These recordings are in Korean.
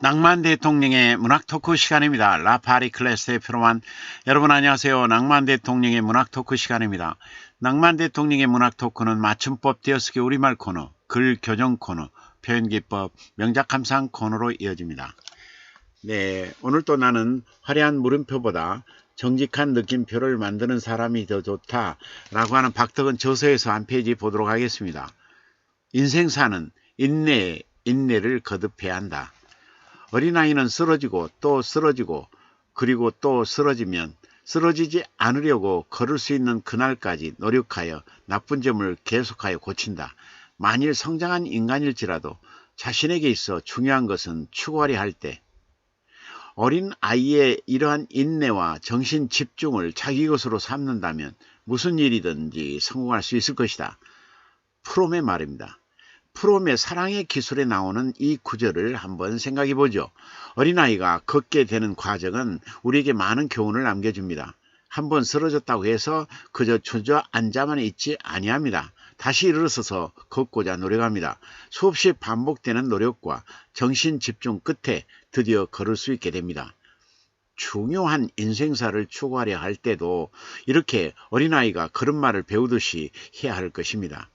낭만 대통령의 문학 토크 시간입니다. 라파리 클래스의 표로만 여러분 안녕하세요. 낭만 대통령의 문학 토크 시간입니다. 낭만 대통령의 문학 토크는 맞춤법 띄어쓰기 우리말 코너, 글 교정 코너, 표현기법, 명작 감상 코너로 이어집니다. 네, 오늘 또 나는 화려한 물음표보다 정직한 느낌표를 만드는 사람이 더 좋다라고 하는 박덕은 저서에서 한 페이지 보도록 하겠습니다. 인생사는 인내를 거듭해야 한다. 어린아이는 쓰러지고 또 쓰러지고 그리고 또 쓰러지면 쓰러지지 않으려고 걸을 수 있는 그날까지 노력하여 나쁜 점을 계속하여 고친다. 만일 성장한 인간일지라도 자신에게 있어 중요한 것은 추구하려 할 때 어린 아이의 이러한 인내와 정신 집중을 자기 것으로 삼는다면 무슨 일이든지 성공할 수 있을 것이다. 프롬의 말입니다. 프롬의 사랑의 기술에 나오는 이 구절을 한번 생각해 보죠. 어린아이가 걷게 되는 과정은 우리에게 많은 교훈을 남겨줍니다. 한번 쓰러졌다고 해서 그저 주저앉아만 있지 아니합니다. 다시 일어서서 걷고자 노력합니다. 수없이 반복되는 노력과 정신 집중 끝에 드디어 걸을 수 있게 됩니다. 중요한 인생사를 추구하려 할 때도 이렇게 어린아이가 걸음마를 배우듯이 해야 할 것입니다.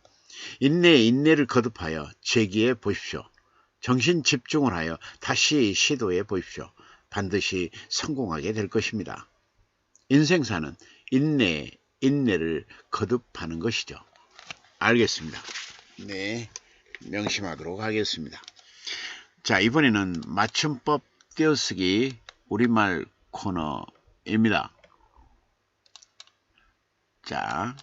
인내를 거듭하여 재기해 보십시오. 정신 집중을 하여 다시 시도해 보십시오. 반드시 성공하게 될 것입니다. 인생사는 인내를 거듭하는 것이죠. 알겠습니다. 네, 명심하도록 하겠습니다. 자, 이번에는 맞춤법 띄어쓰기 우리말 코너입니다. 자,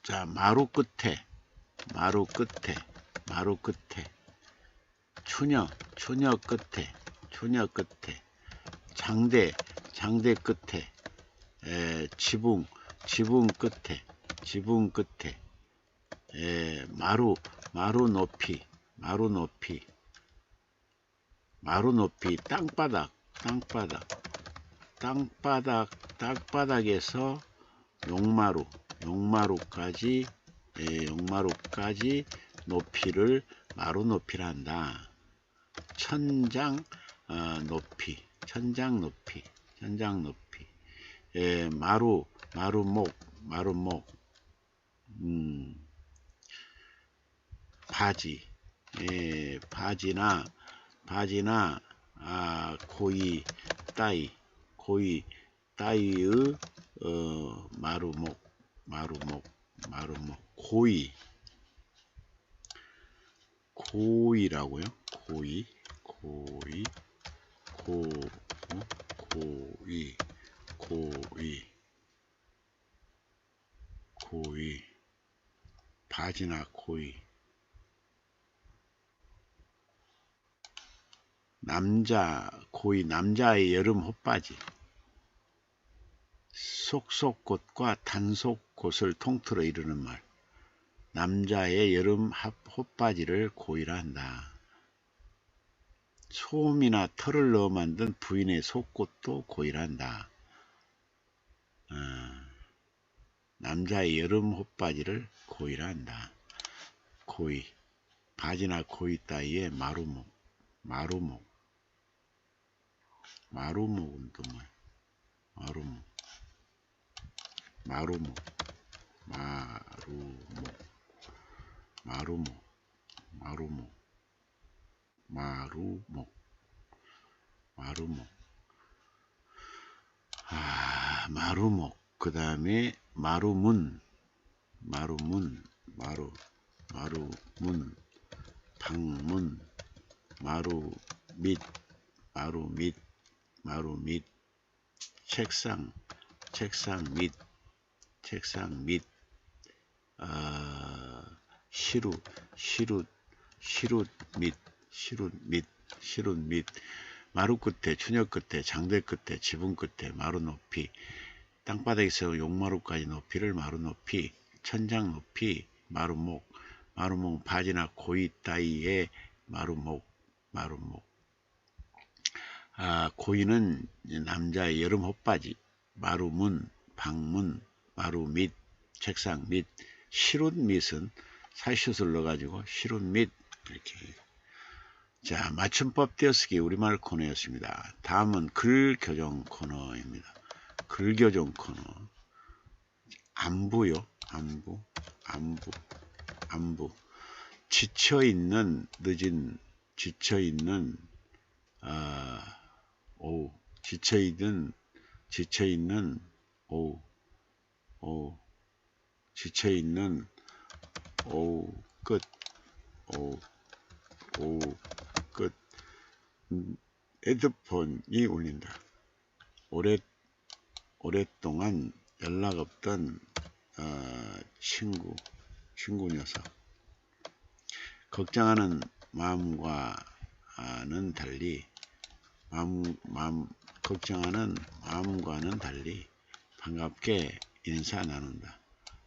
자, 마루 끝에, 추녀 끝에, 장대 끝에, 지붕 끝에, 마루 높이, 땅바닥에서 용마루까지 높이를 마루 높이라 한다. 천장 높이, 마루목, 바지나 고이 따위의 마루목, 고이라고요? 고이, 바지나 고이. 남자의 여름 헛바지. 속속꽃과 단속꽃을 통틀어 이루는 말. 남자의 여름 헛바지를 고이라 한다. 소음이나 털을 넣어 만든 부인의 속꽃도 고이라 한다. 남자의 여름 헛바지를 고이라 한다. 고이, 바지나 고이 따위의 마루목은 또 뭐야? 마루목, 그 다음에 마루문, 방문, 마루 밑, 책상 밑, 시룻 밑, 마루 끝에, 추녀 끝에, 장대 끝에, 지붕 끝에, 마루 높이, 땅바닥에서 용마루까지 높이를 마루 높이, 천장 높이, 마루목, 바지나 고이 따위의 마루목. 고이는 남자의 여름 헛바지, 마루문, 방문, 마루 밑, 책상 밑, 시룻밑은 살슛을 넣어가지고 시룻밑 이렇게. 자, 맞춤법 띄어쓰기 우리말 코너였습니다. 다음은 글교정 코너입니다. 글교정 코너. 안부요. 안부. 지쳐있는, 늦은, 지쳐있는, 오후. 지쳐있는, 오후. 지쳐있는, 오후, 끝. 오후, 끝. 헤드폰이 울린다. 오랫동안 연락 없던 친구 녀석. 걱정하는 마음과는 달리 걱정하는 마음과는 달리 반갑게 인사 나눈다.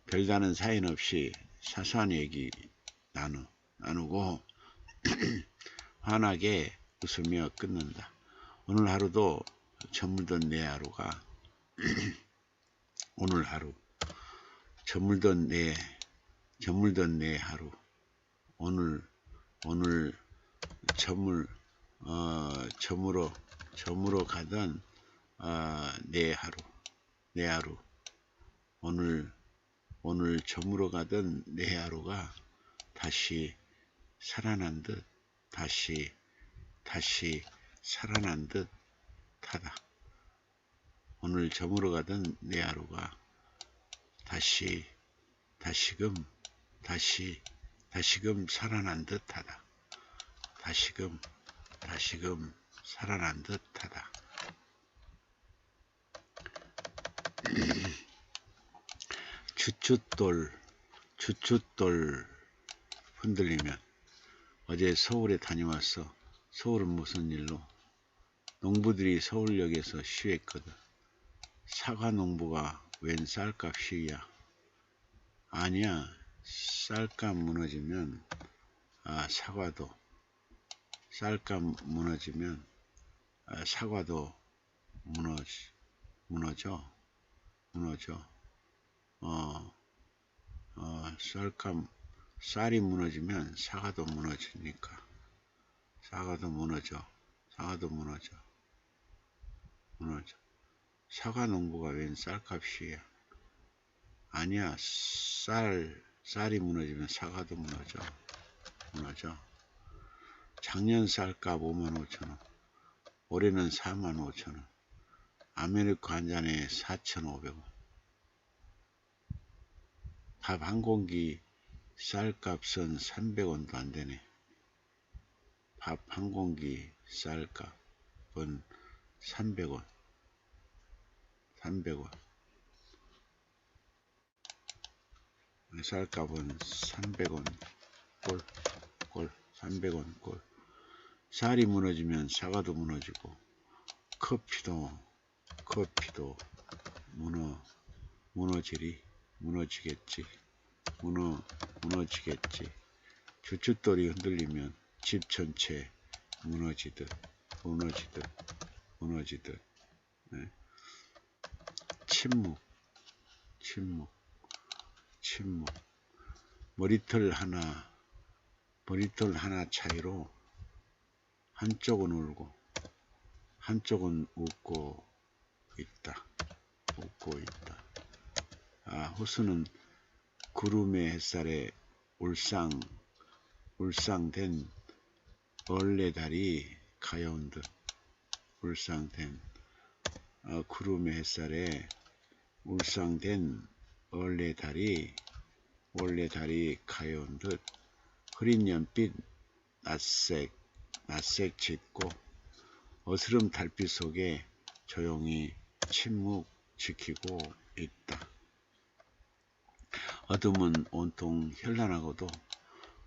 별다른 사인 없이 사소한 얘기 나누고 환하게 웃으며 끊는다. 오늘 하루도 저물던 내 하루가 오늘 하루 저물던 내 하루 오늘 저물어 가던 내 하루 오늘 저물어 가던 내 하루가 다시 살아난 듯 다시 살아난 듯 하다. 오늘 저물어 가던 내 하루가 다시금 살아난 듯 하다. 다시금 살아난 듯 하다. 주춧돌 흔들리면 어제 서울에 다녀왔어. 서울은 무슨 일로? 농부들이 서울역에서 쉬했거든. 사과 농부가 웬 쌀값 시위야? 아니야. 쌀값 무너지면 쌀값 무너지면 사과도 무너져. 쌀이 무너지면 사과도 무너지니까. 사과도 무너져. 사과 농부가 웬 쌀값 시위야? 아니야. 쌀이 무너지면 사과도 무너져. 작년 쌀값 55,000원. 올해는 45,000원. 아메리카 한 잔에 4,500원. 밥 한 공기 쌀값은 300원도 안 되네. 밥 한 공기 쌀값은 300원. 쌀값은 300원 꼴. 300원 꼴. 쌀이 무너지면 사과도 무너지고 커피도 무너지겠지. 주춧돌이 흔들리면 집 전체 무너지듯. 네. 침묵. 머리털 하나 차이로 한쪽은 울고 한쪽은 웃고 있다. 호수는 구름의 햇살에 울상된 얼레달이 가여운 듯. 구름의 햇살에 울상된 얼레달이 가여운 듯. 흐린 연빛 낯색 짙고 어스름 달빛 속에 조용히 침묵 지키고 있다. 어둠은 온통 현란하고도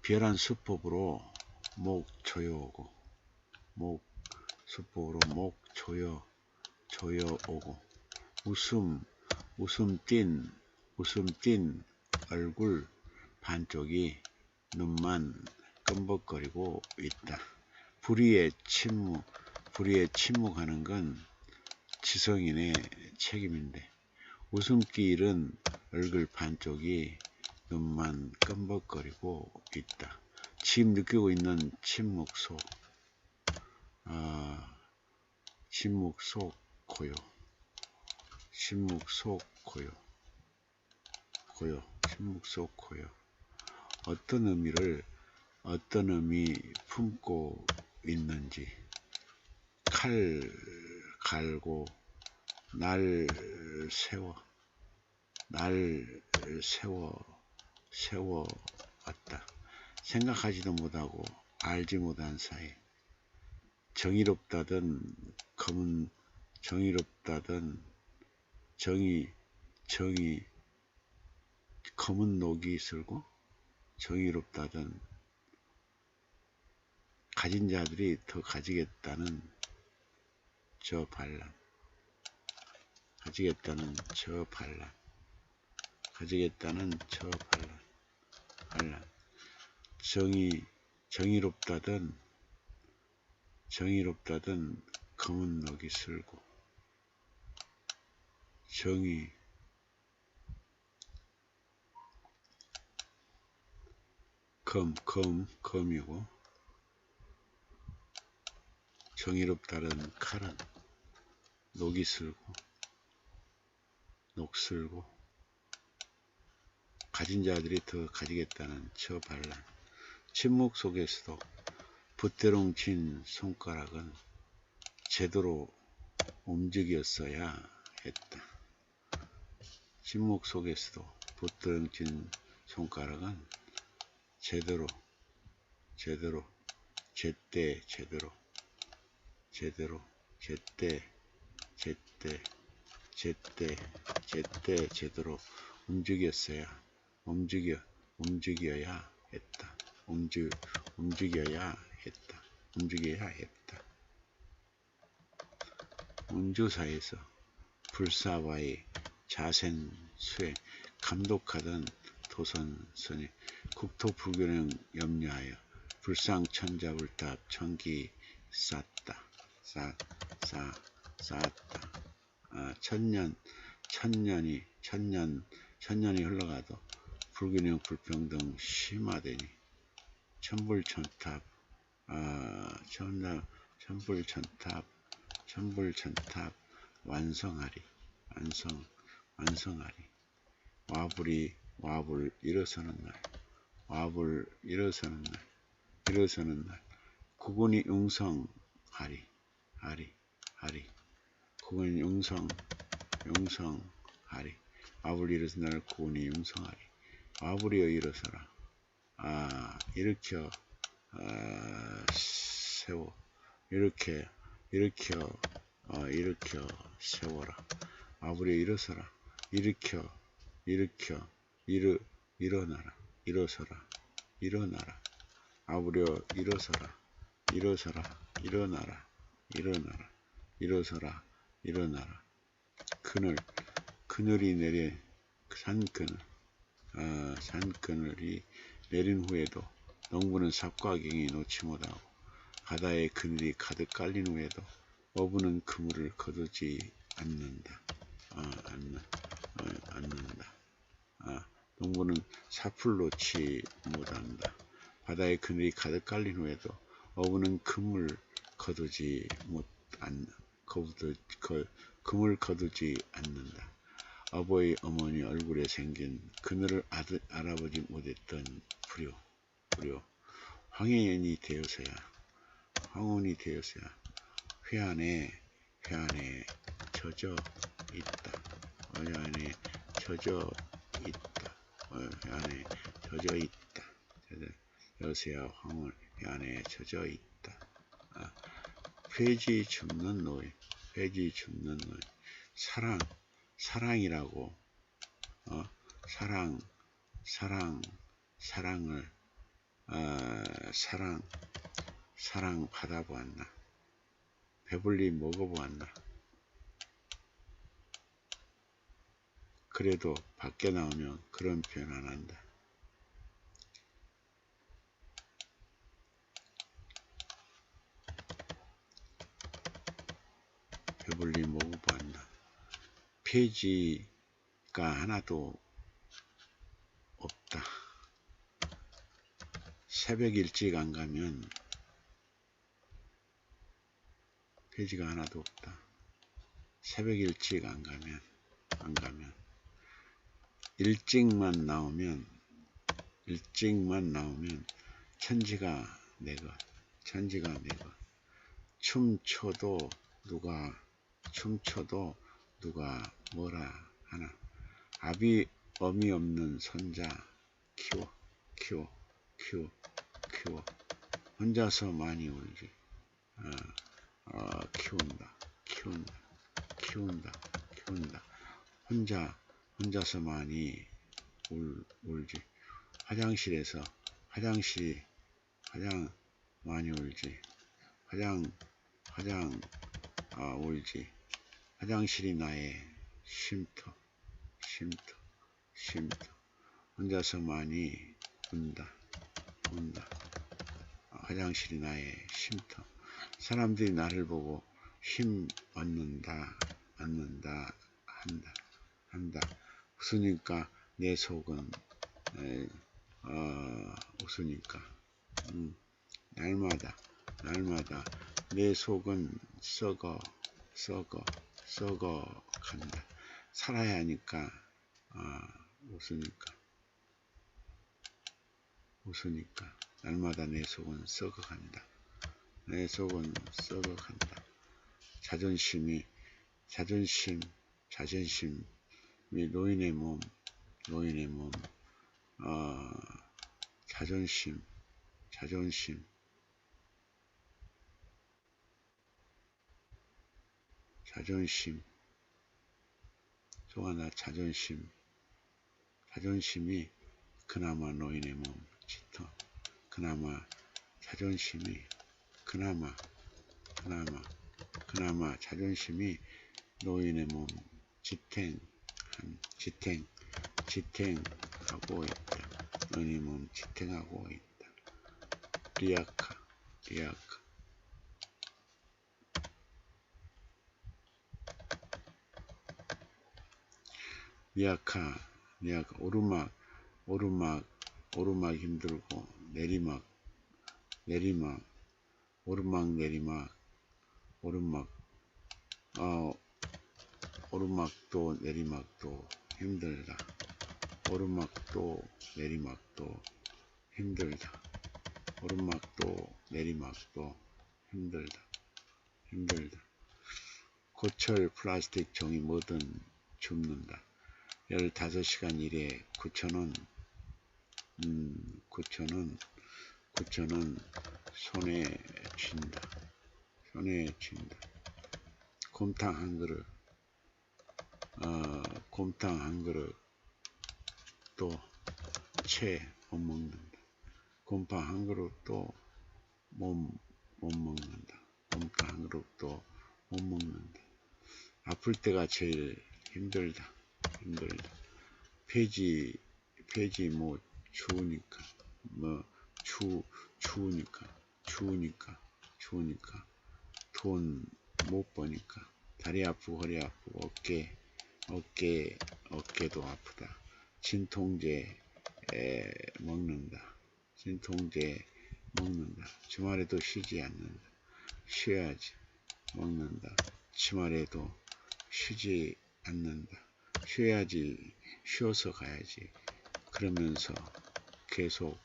비열한 수법으로 목 조여오고 웃음 띤 얼굴 반쪽이 눈만 끔벅거리고 있다. 불의에 침묵하는 건 지성인의 책임인데 웃음기 잃은 얼굴 반쪽이 눈만 끔벅거리고 있다. 지금 느끼고 있는 침묵 속, 침묵 속 고요, 침묵 속 고요, 침묵 속 고요. 어떤 의미 품고 있는지, 칼 갈고 날 세워 왔다. 생각하지도 못하고 알지 못한 사이, 정의롭다던 검은 녹이 슬고, 정의롭다던 가진 자들이 더 가지겠다는 저 반란, 가지겠다는 저 반란, 정의롭다던 검은 녹이 슬고, 검이고, 정의롭다는 칼은 녹이 슬고, 녹슬고, 가진 자들이 더 가지겠다는 저 반란. 침묵 속에서도 부태롱친 손가락은 제대로 움직였어야 했다. 침묵 속에서도 부태롱친 손가락은 제때 제대로 움직여야 했다. 운주사에서 불사와의 자생 수행 감독하던 도선선이 국토불균형 염려하여 불상천자불탑 천기 쌓았다. 천년이 흘러가도 불균형 불평등 심화되니 천불천탑 완성하리. 와불 일어서는 날 구군이 융성하리. 구군이 융성하리. 와불 일어서는 날 구군이 융성하리. 와불이여 일어서라. 일으켜 세워. 일으켜 세워라. 와불이여 일어서라. 일어나라. 와불이여 일어나라. 그늘이 내린 산그늘이 내린 후에도 농부는 삽과경이 놓지 못하고, 바다에 그늘이 가득 깔린 후에도 어부는 그물을 거두지 않는다. 농부는 삽을 놓지 못한다. 바다에 그늘이 가득 깔린 후에도 어부는 그물 거두지 않는다. 어버이 어머니 얼굴에 생긴 그늘을 알아보지 못했던 불효. 황혼이 되어서야 회한에 젖어 있다. 여서야 황혼 회한에 젖어 있다. 회지 줍는 노예. 사랑이라고 사랑 받아보았나? 배불리 먹어보았나? 그래도 밖에 나오면 그런 표현 안 한다. 배불리 먹어보았나? 폐지가 하나도 없다. 새벽 일찍 안 가면 페이지가 하나도 없다. 새벽 일찍 안 가면 일찍만 나오면 천지가 내 것. 춤춰도 누가 뭐라 하나. 어미 없는 손자 키워. 혼자서 많이 울지. 키운다. 혼자서 많이 울지. 화장실에서 많이 울지. 울지. 화장실이 나의 쉼터. 혼자서 많이 운다. 화장실이 나의 쉼터. 사람들이 나를 보고 힘 얻는다 한다. 웃으니까 내 속은 웃으니까 날마다 내 속은 썩어 간다. 살아야 하니까 웃으니까 날마다 내 속은 썩어 간다. 자존심이 노인의 몸 자존심 소아나 자존심이 그나마 노인의 몸 짙어. 자존심이 노인의 몸 지탱하고 있다. 노인의 몸 지탱하고 있다. 리아카 오르막 힘들고 내리막 오르막도 내리막도 힘들다. 오르막도 내리막도 힘들다. 고철 플라스틱 종이 뭐든 줍는다. 15시간 일에 9,000원. 9,000원 손에 쥔다. 곰탕 한 그릇 또 채 못 먹는다. 곰탕 한 그릇도 못 먹는다. 아플 때가 제일 힘들다. 폐지 뭐 추우니까 돈 못 버니까 다리 아프고 허리 아프고 어깨도 아프다. 진통제 먹는다. 주말에도 쉬지 않는다. 쉬어야지. 먹는다. 주말에도 쉬지 않는다. 쉬어야지. 쉬어서 가야지. 그러면서 계속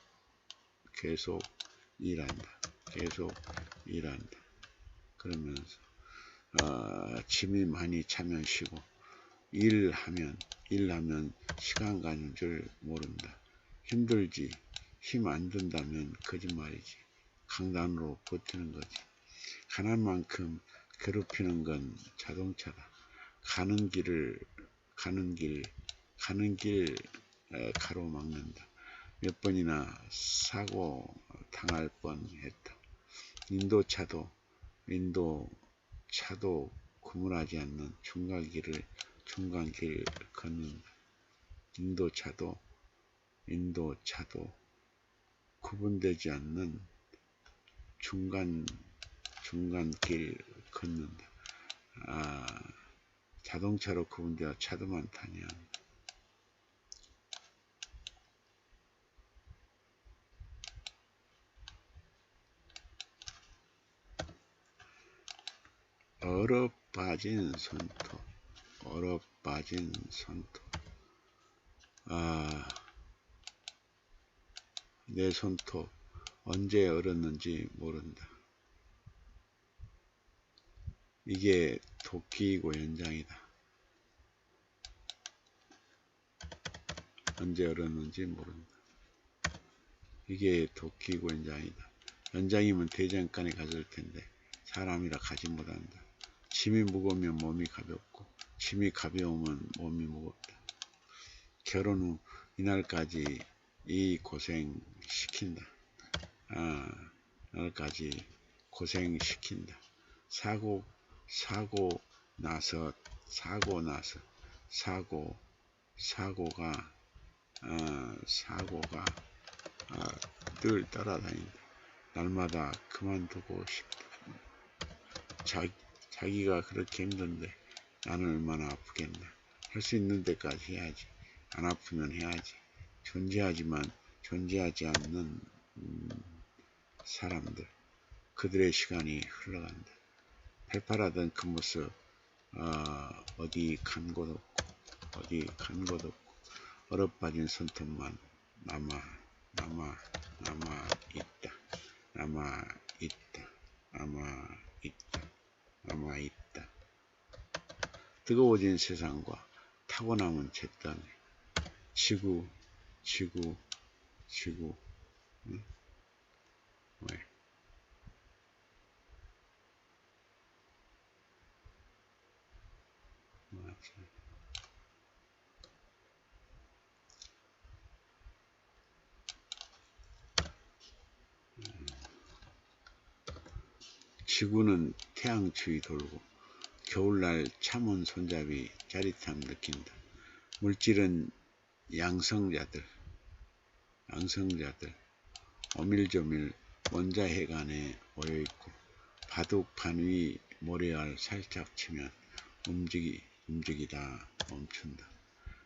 일한다. 그러면서 짐이 많이 차면 쉬고 일하면 시간 가는 줄 모른다. 힘들지. 힘 안 든다면 거짓말이지. 강단으로 버티는 거지. 가난만큼 괴롭히는 건 자동차다. 가는 길 가로막는다. 몇 번이나 사고 당할 뻔했다. 인도차도 구분하지 않는 중간길 걷는다. 인도차도 구분되지 않는 중간길 걷는다. 자동차로 구분되어 차도만 타냐. 얼어 빠진 손톱, 얼어 빠진 손톱. 내 손톱 언제 얼었는지 모른다. 이게 도끼이고 연장이다. 언제 얼었는지 모른다. 이게 도끼이고 연장이다. 연장이면 대장간에 갔을 텐데 사람이라 가지 못한다. 짐이 무거우면 몸이 가볍고 짐이 가벼우면 몸이 무겁다. 결혼 후 이날까지 이 고생 시킨다. 이날까지 고생 시킨다. 사고가 늘 따라다닌다. 날마다 그만두고 싶다. 자기가 그렇게 힘든데 나는 얼마나 아프겠나. 할 수 있는 데까지 해야지. 안 아프면 해야지. 존재하지만 존재하지 않는 사람들, 그들의 시간이 흘러간다. 팔팔하던 그 모습 어디 간 곳 없고 얼어빠진 손톱만 남아 있다. 뜨거워진 세상과 타고남은 잿더미. 지구. 응? 왜? 맞아. 지구는 태양 주위 돌고 겨울날 참원 손잡이 짜릿함 느낀다. 물질은 양성자들 오밀조밀 원자핵 안에 모여있고 바둑판 위 모래알 살짝 치면 움직이다 멈춘다.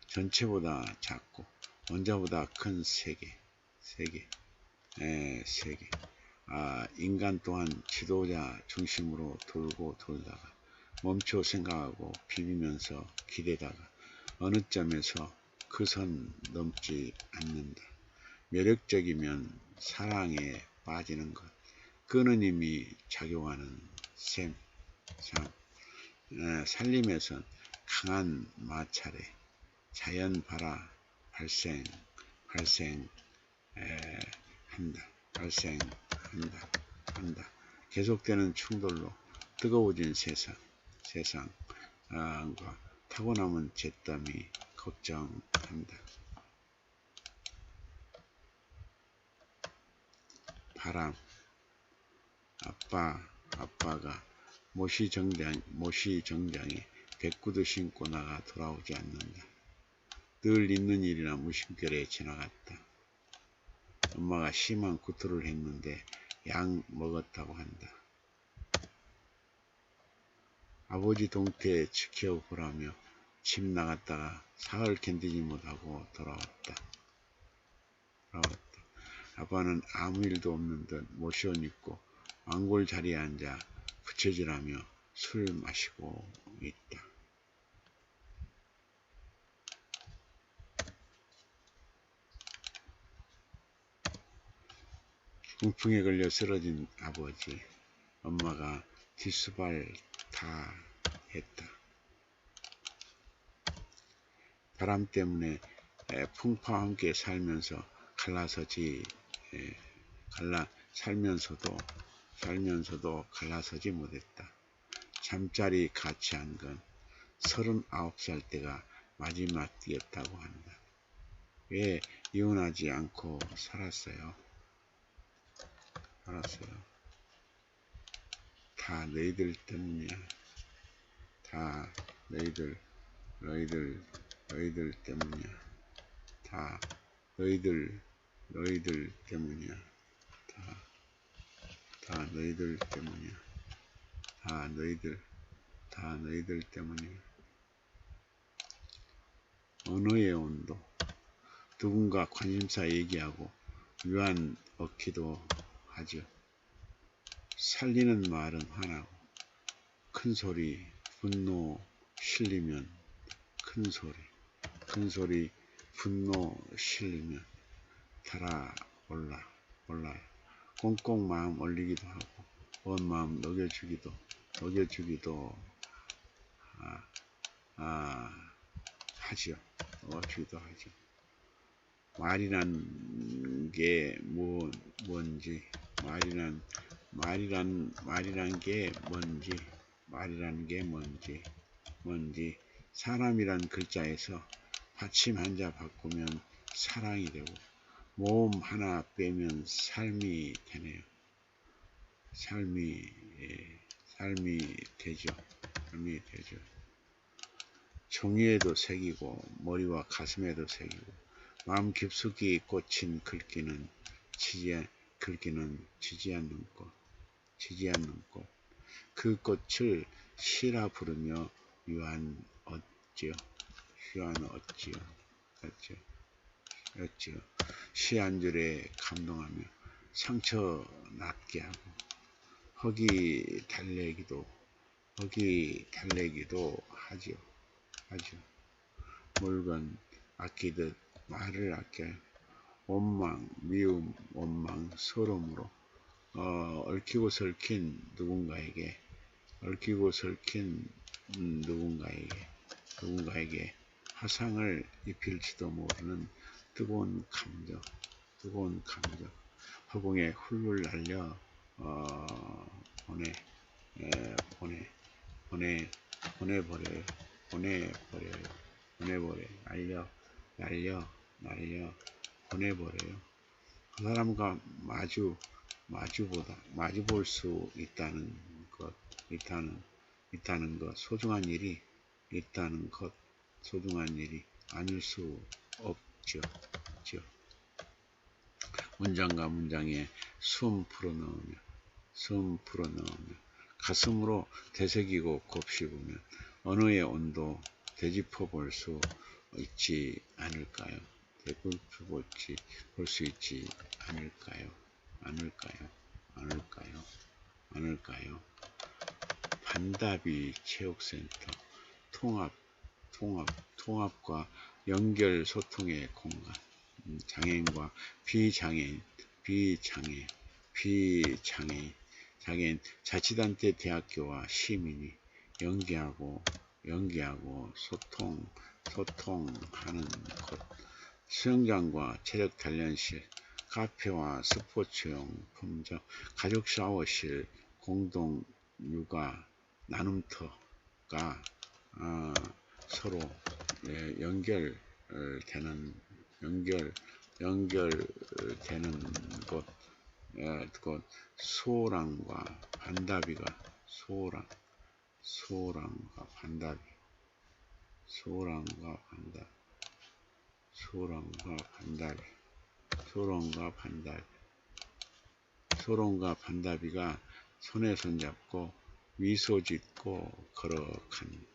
전체보다 작고 원자보다 큰 세계. 인간 또한 지도자 중심으로 돌고 돌다가 멈춰 생각하고 비비면서 기대다가 어느 점에서 그 선 넘지 않는다. 매력적이면 사랑에 빠지는 것. 끄는 힘이 작용하는 셈. 살림에선 강한 마찰에 자연 발생한다. 계속되는 충돌로 뜨거워진 세상과 타고남은 잿더미 걱정한다. 바람. 아빠가 모시 정장에 백구두 신고 나가 돌아오지 않는다. 늘 있는 일이나 무심결에 지나갔다. 엄마가 심한 구토를 했는데 약 먹었다고 한다. 아버지 동태 지켜보라며 집 나갔다가 사흘 견디지 못하고 돌아왔다. 아빠는 아무 일도 없는 듯 모시옷 입고 왕골 자리에 앉아 부채질하며 술 마시고 있다. 중풍에 걸려 쓰러진 아버지. 엄마가 뒷수발 다 했다. 바람 때문에 풍파와 함께 살면서도 갈라서지 못했다. 잠자리 같이 한 건 39살 때가 마지막이었다고 한다. 왜 이혼하지 않고 살았어요? 다 너희들 때문이야. 다 너희들 때문이야. 다 너희들 때문이야. 다 너희들 때문이야. 언어의 온도. 누군가 관심사 얘기하고 유한 얻기도 하죠. 살리는 말은 화나고 큰소리, 분노 실리면 큰소리, 분노 실리면 달아올라, 올라요. 꽁꽁 마음 올리기도 하고, 온 마음 녹여주기도 하지요. 녹여주기도 하죠. 말이란 게 뭔지, 말이란 게 뭔지, 사람이란 글자에서 받침 한자 바꾸면 사랑이 되고, 모음 하나 빼면 삶이 되네요. 삶이 되죠. 종이에도 새기고, 머리와 가슴에도 새기고, 마음 깊숙이 꽂힌 글귀는 지지 않는 꽃. 그 꽃을 시라 부르며 유한었지요. 시 한 줄에 감동하며 상처 낫게 하고, 허기 달래기도 하죠. 물건 아끼듯 말을 아껴요. 원망, 미움, 원망, 서름으로 얽히고 설킨 누군가에게 화상을 입힐지도 모르는 뜨거운 감정, 허공에 훌훌 날려 보내버려요. 날려 보내버려요. 그 사람과 마주 볼 수 있다는 것, 소중한 일이 아닐 수 없죠. 문장과 문장에 숨 풀어넣으며 가슴으로 되새기고 곱씹으면 언어의 온도 되짚어 볼 수 있지 않을까요? 반다비 체육센터 통합과 연결 소통의 공간. 장애인과 비장애인, 자치단체 대학교와 시민이 연계하고 소통하는 곳. 수영장과 체력 단련실, 카페와 스포츠용 품점, 가족 샤워실, 공동 육아 나눔터가 서로 연결되는 곳. 소랑과 반다비가 소롱과 반다비가 손에 손잡고 미소 짓고 걸어가는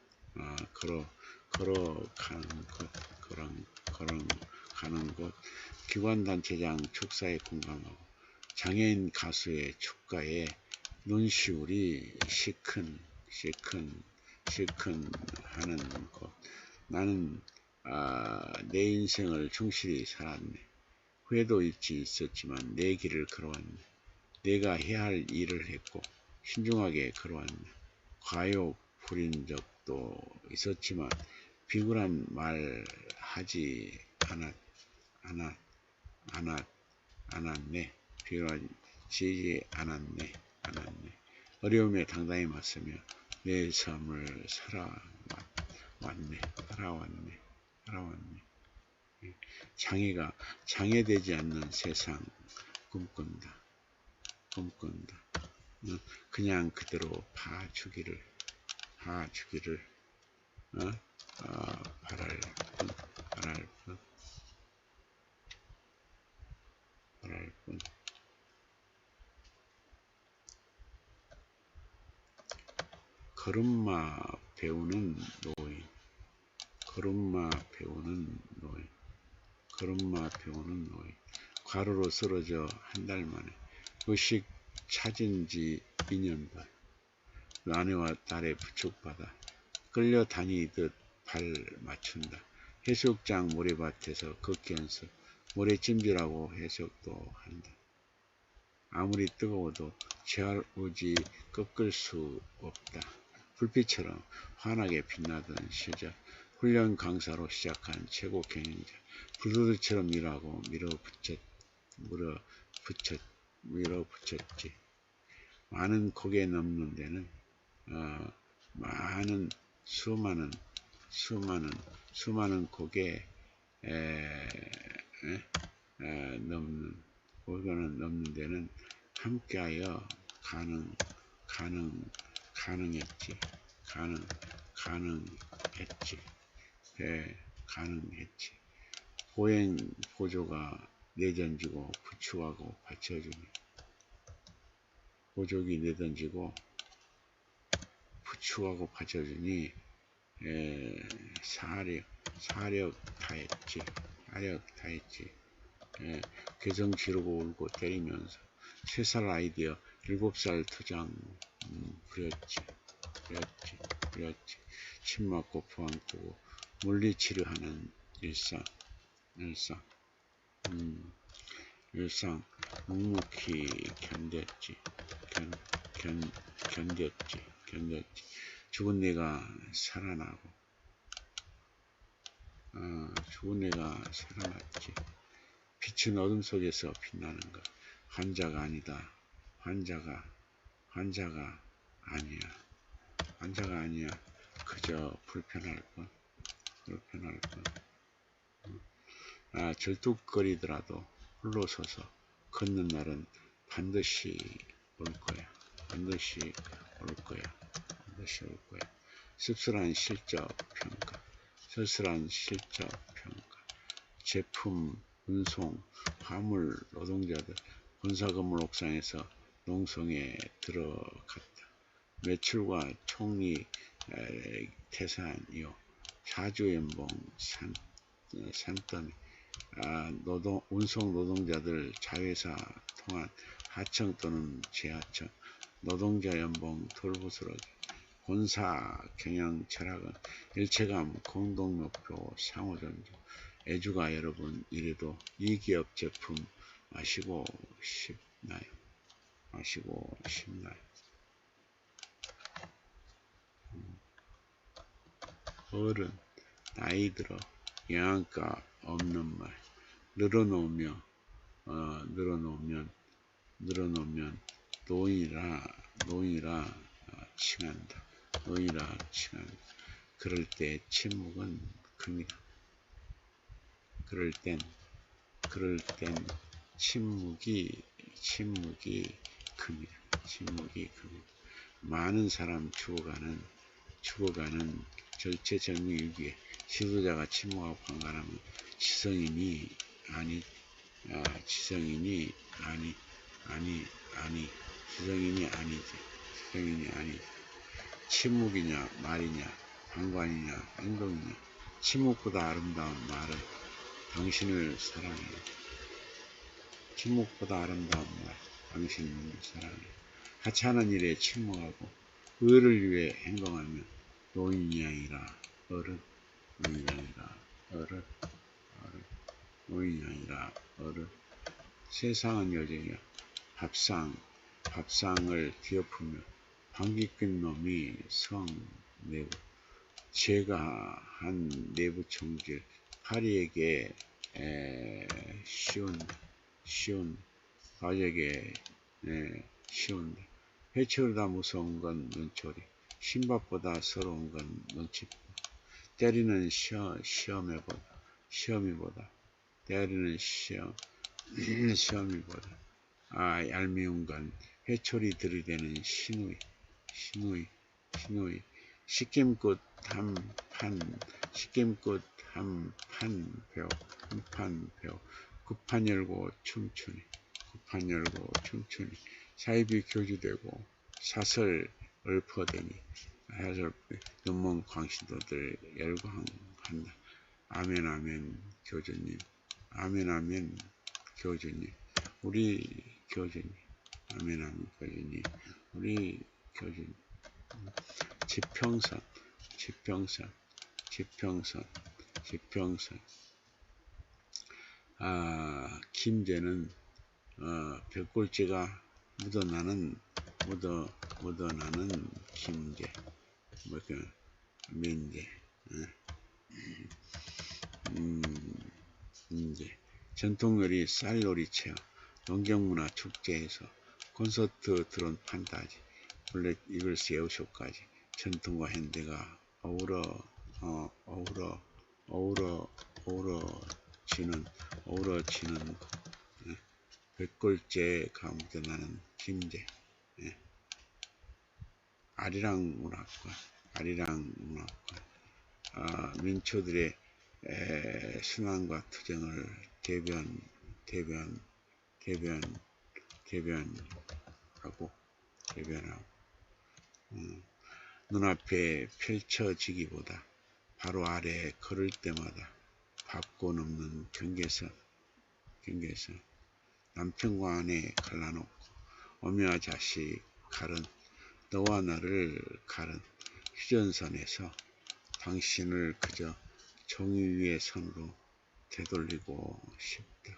곳. 기관단체장 축사에 공감하고 장애인 가수의 축가에 눈시울이 시큰하는 곳. 나는 내 인생을 충실히 살았네. 후회도 있었지만 내 길을 걸어왔네. 내가 해야 할 일을 했고 신중하게 걸어왔네. 과욕 부린 적도 있었지만 비굴한 말 하지 않았네. 어려움에 당당히 맞서며 내 삶을 살아왔네. 장애되지 않는 세상 꿈꾼다. 그냥 그대로 봐주기를 바랄 뿐. 걸음마 배우는 노인. 과로로 쓰러져 한 달 만에 의식 찾은 지 2년 반. 아내와 딸의 부축받아 끌려다니듯 발 맞춘다. 해수욕장 모래밭에서 걷기 연습, 모래찜질하고 해석도 한다. 아무리 뜨거워도 재활우지 꺾을 수 없다. 불빛처럼 환하게 빛나던 시절, 훈련 강사로 시작한 최고 경영자, 불도저처럼 일하고 밀어붙였지. 많은 고개 넘는 데는 수많은 고개 넘는 데는 함께하여 가능했지. 보행 보조가 내던지고 부추하고 받쳐주니, 보조기 내던지고 부추하고 받쳐주니 사력 다했지. 개성 지르고 울고 때리면서 3살 아이디어 7살 투장 부렸지. 침 맞고 부항 뜨고 물리치료 하는 일상 묵묵히 견뎠지. 죽은 내가 살아나고, 살아났지. 빛은 어둠 속에서 빛나는 것. 환자가 아니다. 환자가 아니야. 그저 불편할 뿐. 절뚝거리더라도 홀로 서서 걷는 날은 반드시 올 거야. 씁쓸한 실적 평가. 제품, 운송, 화물 노동자들 본사 건물 옥상에서 농성에 들어갔다. 매출과 총리 태산 이후 4주 연봉 산더미. 운송 노동자들 자회사 통한 하청 또는 재하청, 노동자 연봉 돌부스러기. 본사 경영 철학은 일체감, 공동목표, 상호존중. 애주가 여러분, 이래도 이 기업 제품 마시고 싶나요? 어른, 나이 들어, 영양가 없는 말. 늘어놓으면 노인이라 칭한다. 그럴 때 침묵은 큽니다. 침묵이 큽니다. 많은 사람 죽어가는 절체절명위기에 지도자가 침묵하고 방관하면 지성인이 아니지. 침묵이냐 말이냐 방관이냐 행동이냐. 침묵보다 아름다운 말은 당신을 사랑해요. 하찮은 일에 침묵하고 의를 위해 행동하면 노인이 아니라 어른. 세상은 여전이야. 밥상을 뒤엎으며 방귀 낀 놈이 성내부. 제가 한 내부 총질 파리에게 쉬운다. 회초리보다 무서운 건 눈초리, 신밥보다 서러운 건 눈치뿐. 때리는 시험이보다 얄미운 건 회초리 들이대는 시누이. 식김꽃 한 판 배우. 구판 열고 춤추니. 사이비 교주되고 사설 읊어대니. 눈먼 광신도들 열광한다. 아멘 교주님. 우리 교주님. 우리 교주님. 지평선, 지평선, 지평선, 지평선. 김제는 벽골재가 묻어나는 김제, 민제, 민제. 전통요리 쌀놀이체험, 농경문화 축제에서 콘서트, 드론 판타지, 블랙 이글스 에어쇼까지 전통과 현대가 어우러지는 백골제가 묻어나는 김제, 아리랑 문화권, 민초들의 순환과 투쟁을 대변하고 눈앞에 펼쳐지기보다 바로 아래에 걸을 때마다 밟고 넘는 경계선, 남편과 아내 갈라놓고 어미와 자식 가른, 너와 나를 가른 휴전선에서 당신을 그저 종이 위의 선으로 되돌리고 싶다.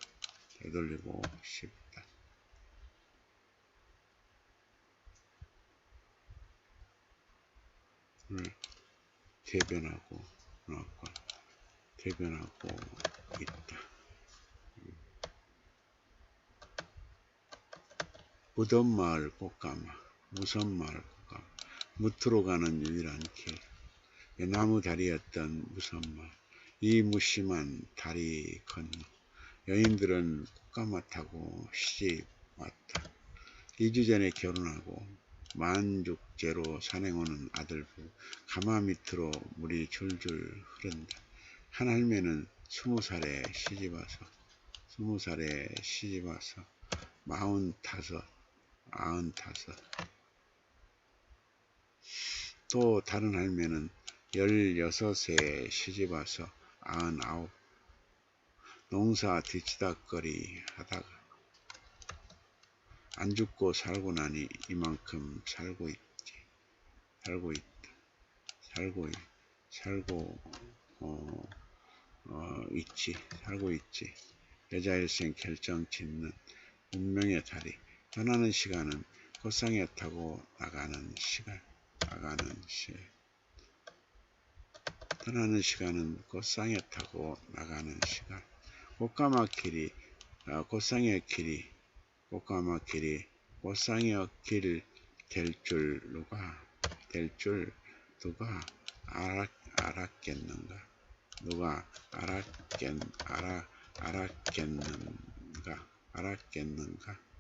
대변하고 있다. 무덤마을 꽃가마, 무트로 가는 유일한 길, 나무 다리였던 무섬마을, 이 무심한 다리 건너 여인들은 꽃가마 타고 시집 왔다. 2주 전에 결혼하고 만죽제로 산행 오는 아들부, 가마 밑으로 물이 줄줄 흐른다. 한 할매는 20살에 시집 와서 45, 또 다른 할매는 16에 시집 와서 99, 농사 뒤치다거리 하다가 안 죽고 살고 나니 이만큼 살고 있지. 여자 일생 결정 짓는 운명의 다리. 떠나는 시간은 꽃상에 타고 나가는 시간. 꽃상의 길 될 줄 누가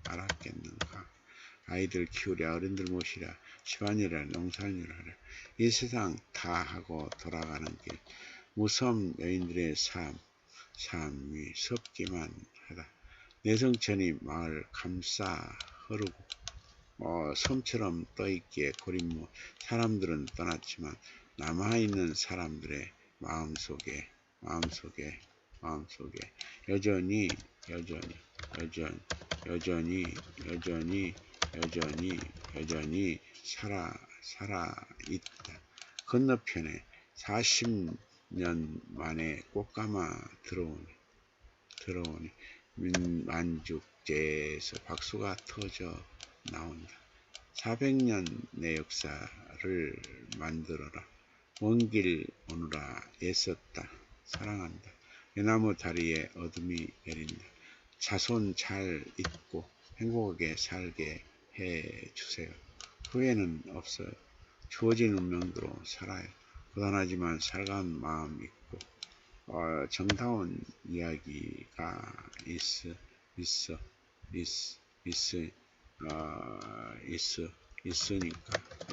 알았겠는가? 아이들 키우랴, 어른들 모시랴, 집안일하랴, 농사일하랴, 이 세상 다 하고 돌아가는 길. 무섬 여인들의 삶이 섭기만 하다. 내성천이 마을 감싸 흐르고 섬처럼 떠있기에 고립무. 사람들은 떠났지만 남아있는 사람들의 마음속에 여전히 살아있다. 건너편에 40년 만에 꽃가마 들어오니 만죽제에서 박수가 터져 나온다. 400년 내 역사를 만들어라. 먼 길 오느라 애썼다. 사랑한다. 외나무 다리에 어둠이 내린다. 자손 잘 있고 행복하게 살게 해주세요. 후회는 없어요. 주어진 운명대로 살아요. 고단하지만 살간 마음 있고 정다운 이야기가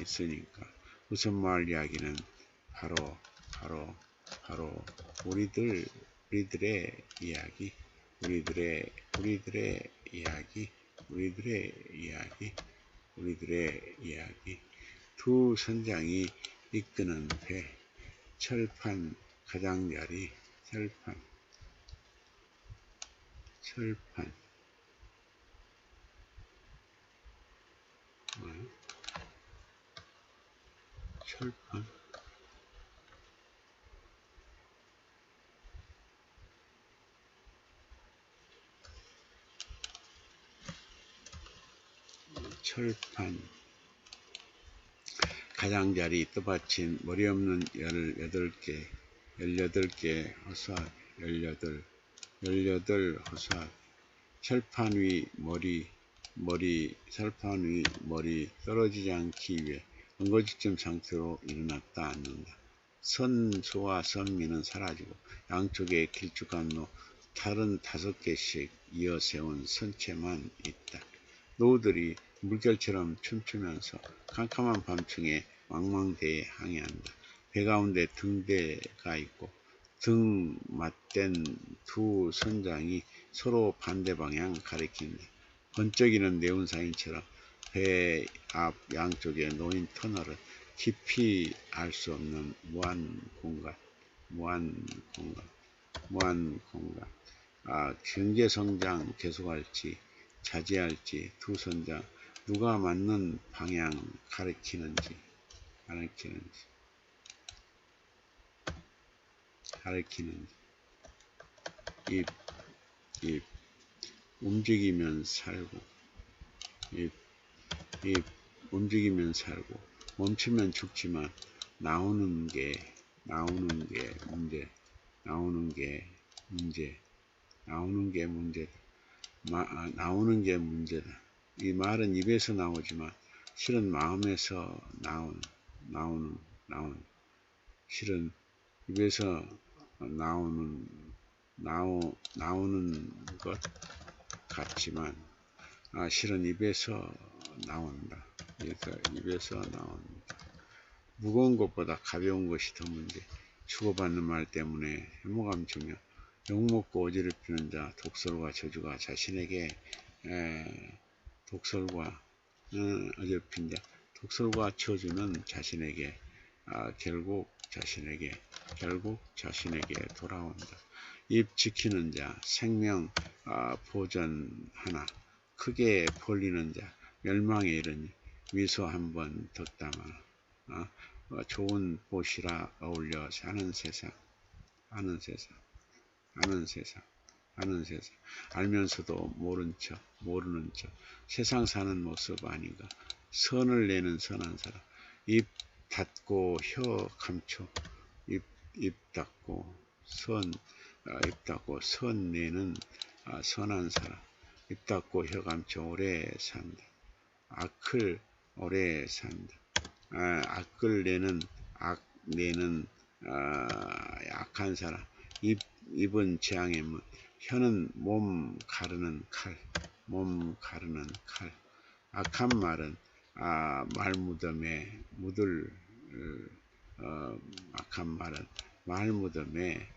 있으니까 무섬마을 이야기는 바로 우리들의 이야기. 두 선장이 이끄는 배, 철판 가장자리, 철판, 철판, 가장자리 떠받친 머리 없는 18개, 18개 허수아비, 18 허수아비, 철판 위 철판 위 머리 떨어지지 않기 위해 엉거주춤 상태로 일어났다 앉는다. 선수와 선미는 사라지고 양쪽에 길쭉한 탈은 5개씩 이어 세운 선체만 있다. 노우들이 물결처럼 춤추면서 캄캄한 밤중에 망망대해 항해한다. 배 가운데 등대가 있고 등 맞댄 두 선장이 서로 반대 방향 가리킨다. 번쩍이는 네온사인처럼 배 앞 양쪽에 놓인 터널은 깊이 알 수 없는 무한 공간. 경제성장 계속할지 자제할지 두 선장 누가 맞는 방향 가리키는지 입 움직이면 살고 입 움직이면 살고 멈추면 죽지만 나오는 게 문제다. 이 말은 입에서 나오지만 실은 마음에서 실은 입에서 나오는 것 같지만 실은 입에서 나온다. 무거운 것보다 가벼운 것이 더 문제. 주고받는 말 때문에 해모감추며 욕먹고 어지럽히는 자, 독설과 저주가 자신에게 독설과 저주는 자신에게 결국 자신에게 돌아온다. 입 지키는 자, 생명 보전하나 크게 벌리는 자, 멸망에 이르니 미소 한번 덕담하나 좋은 보시라 어울려 사는 세상. 알면서도 모르는 척 세상 사는 모습 아닌가. 선을 내는 선한 사람. 입 닫고 혀 감춰. 입 닫고 선 내는 선한 사람. 입 닫고 혀 감춰 오래 산다. 오래 산다. 악을 내는 약한 사람. 입은 재앙의 문, 혀는 몸 가르는 칼. 악한 말은 말무덤에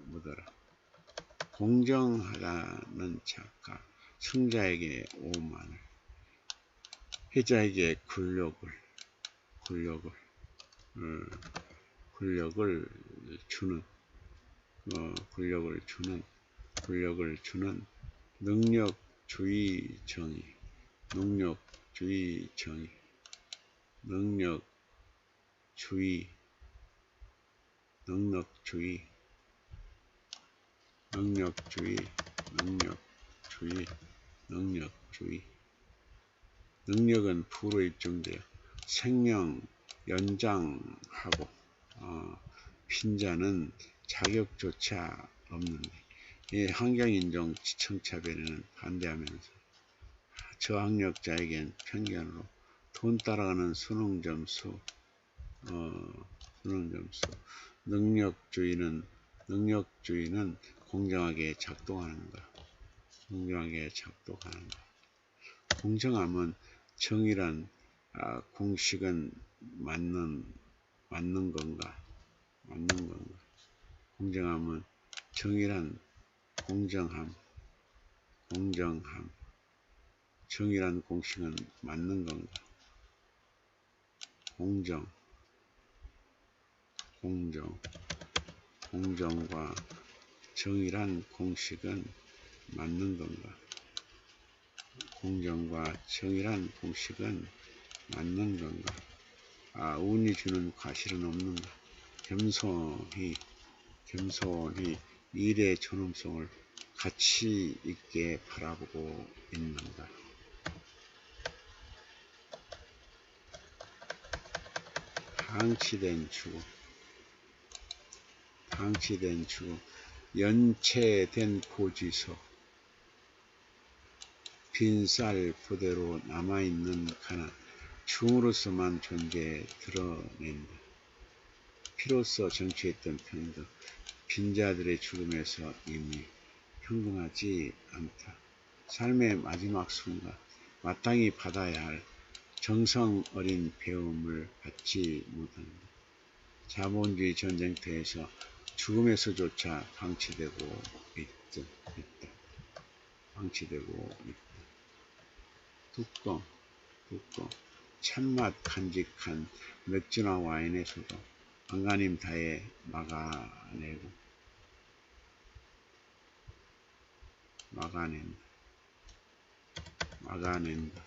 묻어라. 공정하다는 착각, 승자에게 오만을, 해자에게 굴욕을 주는 능력주의 정의. 능력은 부로 입증되어 생명 연장하고 빈자는 자격조차 없는데 이 환경인종 지청차별에는 반대하면서 저학력자에겐 편견으로 돈 따라가는 수능점수 능력주의는 공정하게 작동하는가. 공정함은 정의란 공식은 맞는 건가? 공정함은 정의란 공정함. 정의란 공식은 맞는 건가? 공정과 정의란 공식은 맞는 건가? 공정과 정의란 공식은 맞는 건가? 운이 주는 과실은 없는가? 겸손히 일의 존엄성을 가치 있게 바라보고 있는가? 방치된 주고, 연체된 고지서, 빈쌀 부대로 남아있는 가난, 충으로서만 존재 드러낸다. 피로써 정치했던 평등, 빈자들의 죽음에서 이미 평등하지 않다. 삶의 마지막 순간, 마땅히 받아야 할 정성 어린 배움을 받지 못한다. 자본주의 전쟁터에서 죽음에서조차 방치되고 있다. 방치되고 있다. 뚜껑, 찬맛 간직한 맥주나 와인에서도 안간힘 다해 막아낸다.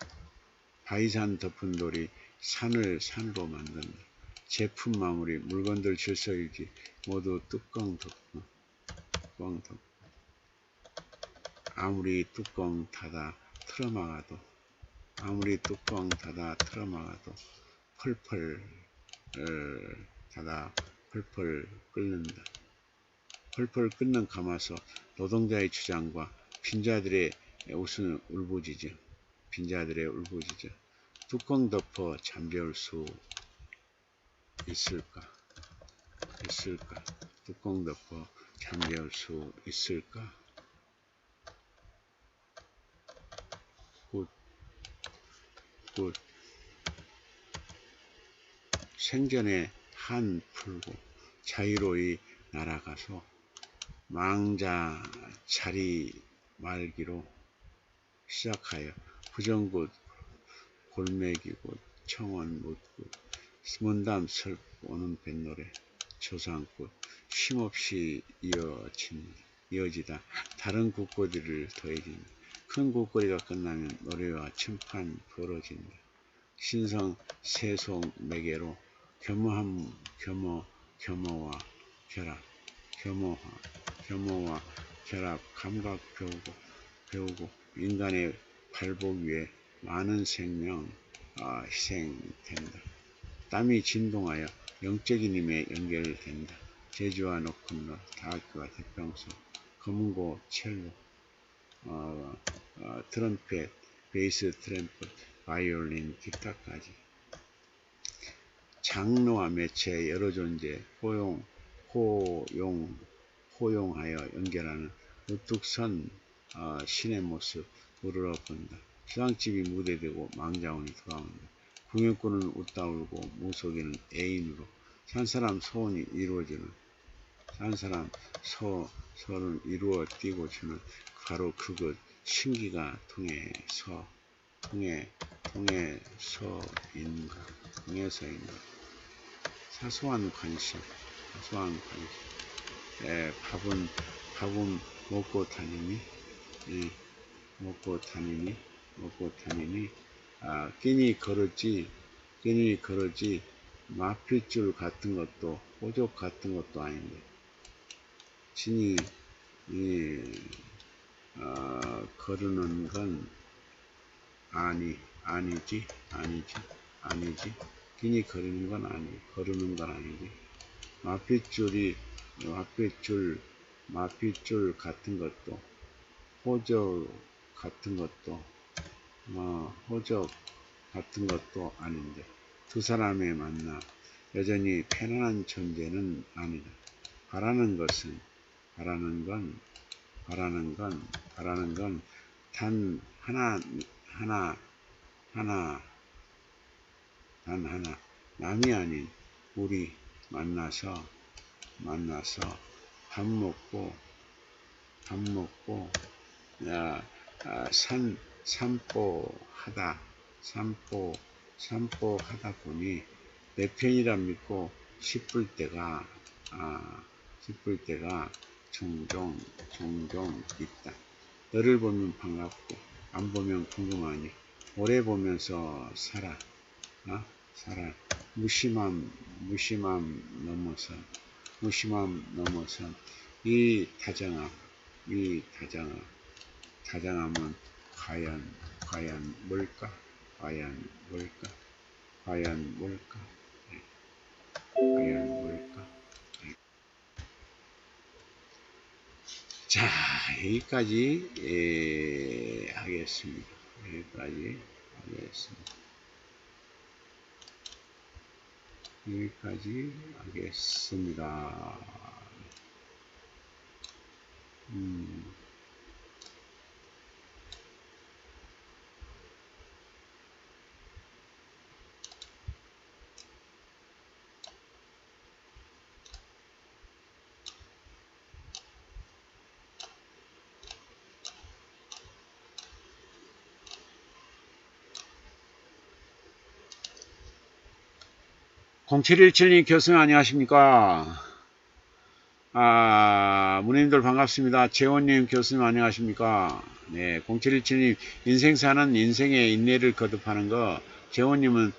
바위산 덮은 돌이 산을 산으로 만든다. 제품 마무리, 물건들 질서유지 모두 뚜껑 덮고. 아무리 뚜껑 닫아 틀어막아도 펄펄 끓는다. 펄펄 끓는 가마솥, 노동자의 주장과 빈자들의 울부짖음. 뚜껑 덮어 잠재울 수 있을까? 뚜껑 덮어 잠재울 수 있을까? 굿. 생전에 한 풀고 자유로이 날아가서 망자 자리 말기로 시작하여 부정굿, 골매기굿, 청원 묻굿, 문담 슬프 오는 뱃노래, 조상굿 쉼없이 이어지다 다른 굿거리를 더해진다. 큰 굿거리가 끝나면 노래와 침판 벌어진다. 신성 세속 매개로 겸허와 결합 감각 배우고 인간의 발복 위에 많은 생명 희생된다. 땀이 진동하여 영적인 힘에 연결된다. 제주와 노큰롤, 다학교와 대평소, 검은고, 첼로, 트럼펫, 베이스, 트램펫, 바이올린, 기타까지. 장르와 매체 여러 존재 포용하여 연결하는 우뚝 선 신의 모습 우러러본다. 수상집이 무대되고 망자원이 돌아온다. 궁연꾼은 웃다 울고 무속인은 애인으로 산사람 소원이 이루어지는 소원을 이루어 띄고 주는 바로 그것 신기가 통해서인가. 사소한 관심. 밥은 먹고 다니니 끼니 걸었지 마핏줄 같은 것도 호족 같은 것도 아닌데 진이 거르는 건 아니지. 끼니 거르는 건 아니지. 마핏줄 같은 것도 호적 같은 것도 아닌데 두 사람의 만남 여전히 편안한 존재는 아니다. 바라는 건 단 하나 남이 아닌 우리 만나서 밥 먹고 산보하다 보니 내 편이라 믿고 싶을 때가 종종 있다. 너를 보면 반갑고 안 보면 궁금하니 오래 보면서 살아. 살아. 무심함 넘어선 이 다정함, 다정함은 과연 뭘까? 과연 뭘까? 네, 과연 뭘까? 네. 자, 여기까지 하겠습니다. 여기까지 하겠습니다. (0717님) 교수님 안녕하십니까? 문의님들 반갑습니다. 재원님 교수님 안녕하십니까? 네, 0717님 인생사는 인생의 인내를 거듭하는 거. 재원님은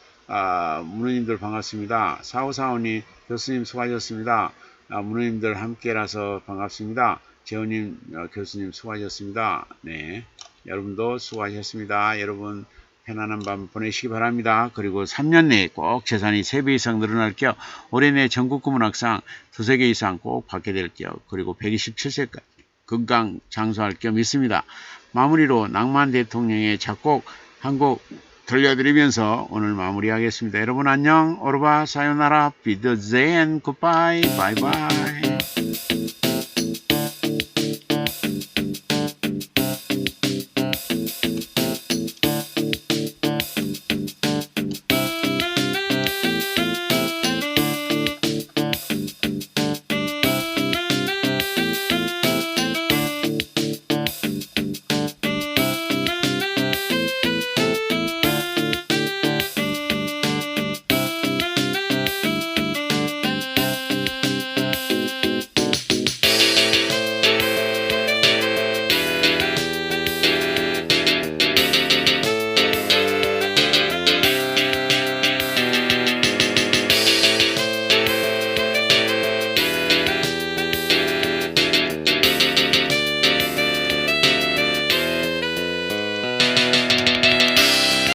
문의님들 반갑습니다. 4545님 교수님 수고하셨습니다. 문의님들 함께라서 반갑습니다. 재원님 교수님 수고하셨습니다. 네, 여러분도 수고하셨습니다. 여러분 편안한 밤 보내시기 바랍니다. 그리고 3년 내에 꼭 재산이 3배 이상 늘어날 겨 올해 내 전국구 문학상 2~3개 이상 꼭 받게 될 겨 그리고 127세까지 건강 장수할 겨 믿습니다. 마무리로 낭만 대통령의 작곡 한 곡 들려드리면서 오늘 마무리하겠습니다. 여러분 안녕, 오르바 사요나라, 비드제엔 굿바이, 바이바이.